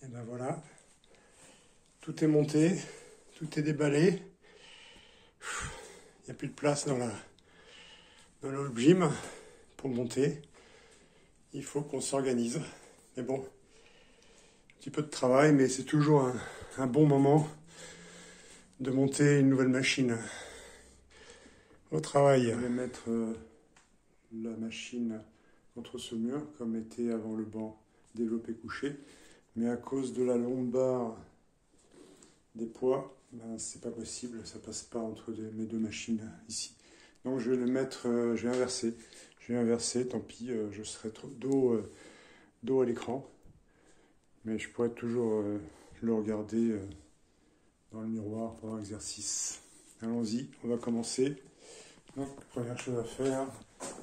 Et ben voilà, tout est monté, tout est déballé. Il n'y a plus de place dans le hall gym pour monter. Il faut qu'on s'organise. Mais bon, un petit peu de travail, mais c'est toujours un bon moment de monter une nouvelle machine au travail. Je vais mettre la machine contre ce mur, comme était avant le banc développé couché. Mais à cause de la longue barre des poids, ben, c'est pas possible, ça passe pas entre mes deux machines ici. Donc je vais le mettre, je vais inverser. Je vais inverser, tant pis, je serai trop dos à l'écran. Mais je pourrais toujours le regarder dans le miroir pendant l'exercice. Allons-y, on va commencer. Donc, la première chose à faire,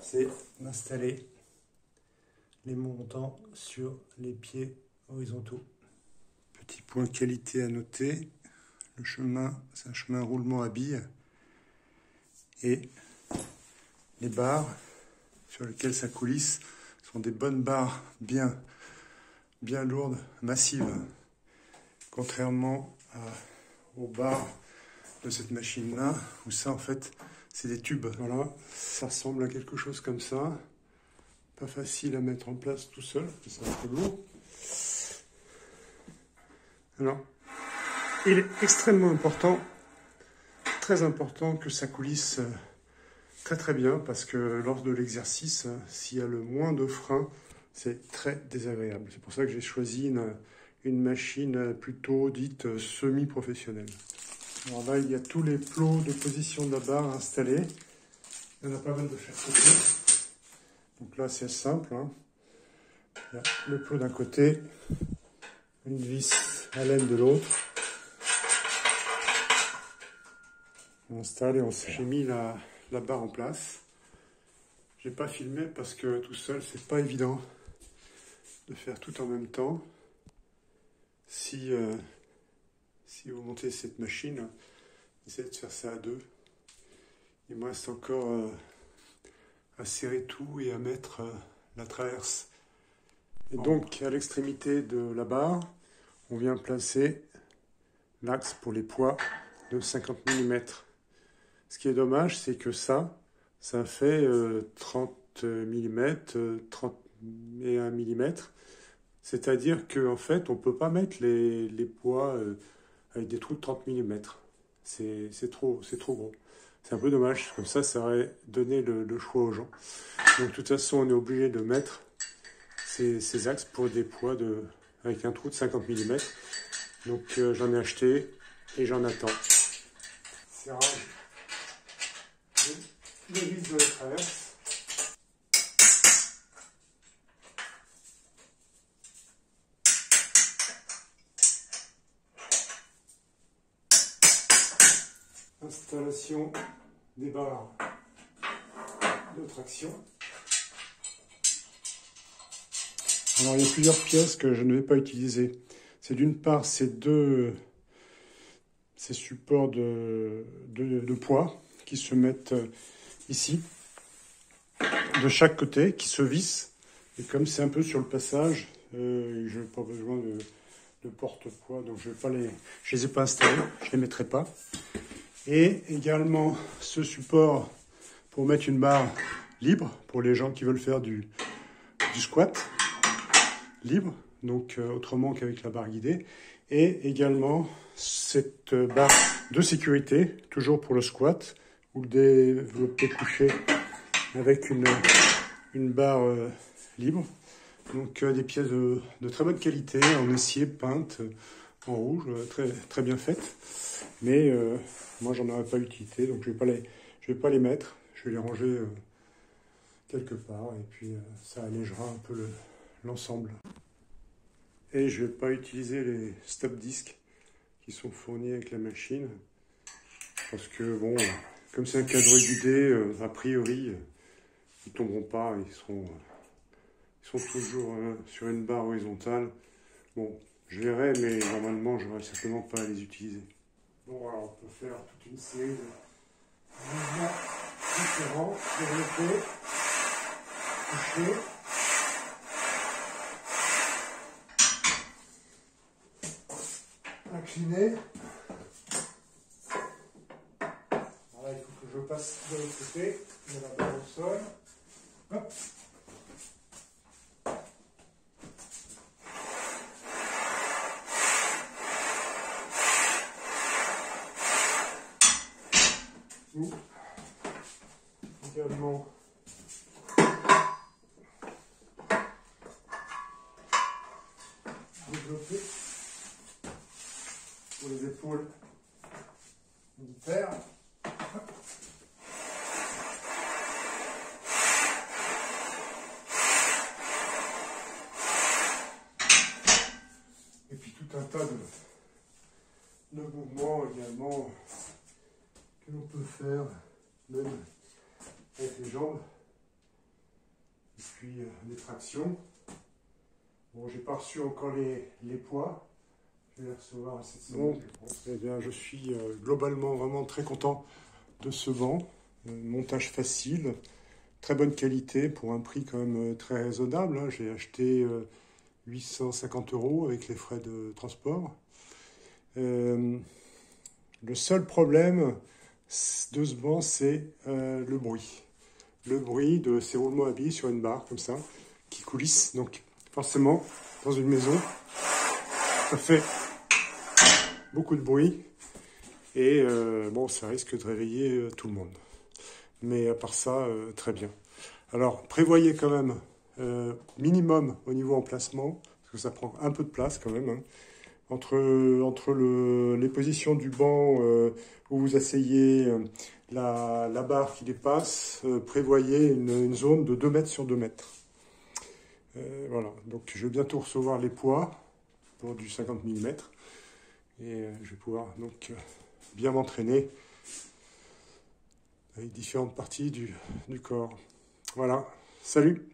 c'est d'installer les montants sur les pieds horizontaux. Petit point qualité à noter, le chemin, c'est un chemin roulement à billes. Et les barres sur lesquelles ça coulisse sont des bonnes barres bien lourdes, massives. Contrairement aux barres de cette machine-là, où ça en fait c'est des tubes. Voilà, ça ressemble à quelque chose comme ça. Pas facile à mettre en place tout seul, c'est un peu lourd. Alors, il est extrêmement important, très important que ça coulisse très bien, parce que lors de l'exercice, s'il y a le moins de frein, c'est très désagréable. C'est pour ça que j'ai choisi une machine plutôt dite semi-professionnelle. Alors là, il y a tous les plots de position de la barre installés. Il y en a pas mal de chaque côté. Donc là, c'est simple. Hein. Il y a le plot d'un côté, une vis à laine de l'autre. On installe et on sait. J'ai mis la barre en place. J'ai pas filmé parce que tout seul, c'est pas évident de faire tout en même temps. Si vous montez cette machine, essayez de faire ça à deux. Il me reste encore à serrer tout et à mettre la traverse. Et donc, à l'extrémité de la barre, on vient placer l'axe pour les poids de 50 mm. Ce qui est dommage, c'est que ça fait 30 mm, 31 mm. C'est-à-dire qu'en fait, on ne peut pas mettre les poids avec des trous de 30 mm. C'est trop gros. C'est un peu dommage, comme ça aurait donné le choix aux gens. Donc de toute façon, on est obligé de mettre ces axes pour des poids avec un trou de 50 mm. Donc j'en ai acheté et j'en attends. Serrage des vis de la traverse. Installation des barres de traction. Alors il y a plusieurs pièces que je ne vais pas utiliser. C'est d'une part ces supports de poids qui se mettent ici, de chaque côté, qui se vissent. Et comme c'est un peu sur le passage, je n'ai pas besoin de porte-poids, donc je les ai pas installés, je les mettrai pas. Et également ce support pour mettre une barre libre pour les gens qui veulent faire du squat libre, donc autrement qu'avec la barre guidée. Et également cette barre de sécurité, toujours pour le squat, ou le développé couché avec une barre libre. Donc des pièces de très bonne qualité, en acier, peintes, en rouge, très bien faites. Mais moi, j'en aurais pas utilité, donc je vais pas les mettre. Je vais les ranger quelque part, et puis ça allégera un peu l'ensemble. Et je vais pas utiliser les stop disques qui sont fournis avec la machine, parce que bon, comme c'est un cadre guidé, a priori, ils tomberont pas, ils sont toujours sur une barre horizontale. Bon, je verrai, mais normalement, je n'aurai certainement pas à les utiliser. Bon, alors on peut faire toute une série de mouvements différents, développés, couchés. incliné. Voilà, il faut que je passe de l'autre côté, de la barre au sol. Hop. Également développer pour les épaules militaires. Et puis tout un tas de mouvements également que l'on peut faire même avec les jambes. Et puis les tractions. Bon, j'ai pas reçu encore les poids. Je vais les recevoir cette semaine, je pense. Eh bien, je suis globalement vraiment très content de ce banc. Montage facile, très bonne qualité pour un prix quand même très raisonnable. Hein. J'ai acheté 850 € avec les frais de transport. Le seul problème de ce banc, c'est le bruit. Le bruit de ces roulements à billes sur une barre comme ça, qui coulissent. Donc forcément, dans une maison, ça fait beaucoup de bruit. Et bon, ça risque de réveiller tout le monde. Mais à part ça, très bien. Alors, prévoyez quand même minimum au niveau emplacement, parce que ça prend un peu de place quand même, hein. Entre les positions du banc où vous asseyez, la barre qui dépasse, prévoyez une zone de 2 mètres sur 2 mètres. Voilà, donc je vais bientôt recevoir les poids pour du 50 mm et je vais pouvoir donc bien m'entraîner avec différentes parties du corps. Voilà, salut!